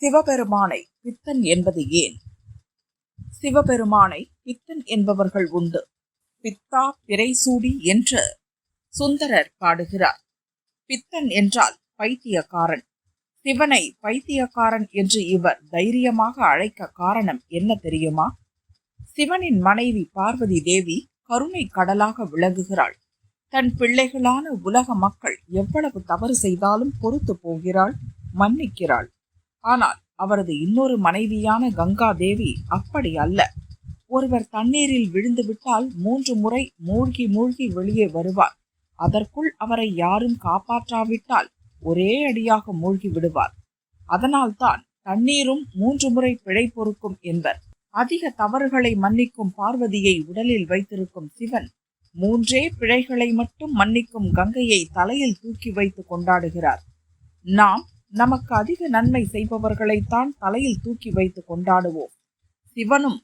சிவபெருமானை பித்தன் என்பது ஏன்? சிவபெருமானை பித்தன் என்பவர்கள் உண்டு. பித்தா பிறைசூடி என்று சுந்தரர் பாடுகிறார். பித்தன் என்றால் பைத்தியக்காரன். சிவனை பைத்தியக்காரன் என்று இவர் தைரியமாக அழைக்க காரணம் என்ன தெரியுமா? சிவனின் மனைவி பார்வதி தேவி கருணை கடலாக விளங்குகிறாள். தன் பிள்ளைகளான உலக மக்கள் எவ்வளவு தவறு செய்தாலும் பொறுத்து போகிறாள், மன்னிக்கிறாள். ஆனால் அவரது இன்னொரு மனைவியான கங்கா தேவி அப்படி அல்ல. ஒருவர் தண்ணீரில் விழுந்து விட்டால் 3 முறை மூழ்கி மூழ்கி வெளியே வருவார். அதற்குள் அவரை யாரும் காப்பாற்றாவிட்டால் ஒரே அடியாக மூழ்கி விடுவார். அதனால்தான் தண்ணீரும் 3 முறை பிழை பொறுக்கும் என்பர். அதிக தவறுகளை மன்னிக்கும் பார்வதியை உடலில் வைத்திருக்கும் சிவன் 3 பிழைகளை மட்டும் மன்னிக்கும் கங்கையை தலையில் தூக்கி வைத்து கொண்டாடுகிறார். நாம் நமக்கு அதிக நன்மை செய்பவர்களைத்தான் தலையில் தூக்கி வைத்து கொண்டாடுவோம். சிவனும்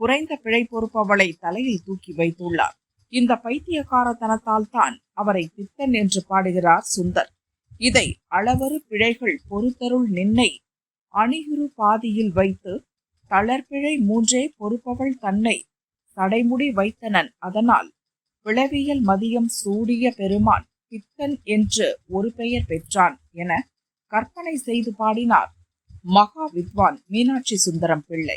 குறைந்த பிழை பொறுப்பவளை தலையில் தூக்கி வைத்துள்ளார். இந்த பைத்தியக்காரத்தனத்தால் தான் அவரை பித்தன் என்று பாடுகிறார் சுந்தர். இதை அளவரு பிழைகள் பொறுத்தருள் நின்னை அணிகுரு பாதியில் வைத்து தளர்பிழை 3 பொறுப்பவள் தன்னை தடைமுடி வைத்தனன். அதனால் பிளவியல் மதியம் சூடிய பெருமான் பித்தன் என்று ஒரு பெயர் பெற்றான் என கற்பனை செய்து பாடினார் மகா வித்வான் மீனாட்சி சுந்தரம் பிள்ளை.